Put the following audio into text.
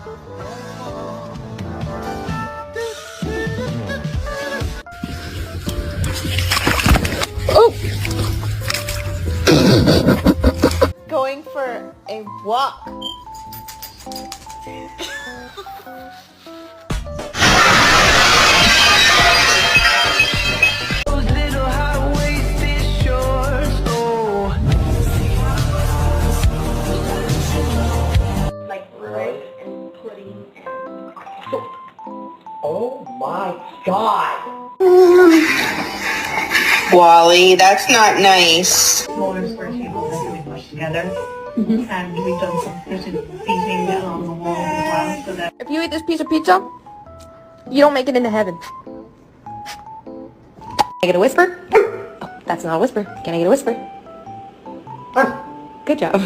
Oh! Going for a walk. Like bread and pudding and... Oh my God! Wally, that's not nice. Smaller square tables that we pushed together. And we've done some fitted seating along the walls as well, so that... If you eat this piece of pizza, you don't make it into heaven. Can I get a whisper? Oh, that's not a whisper. Can I get a whisper? Good job.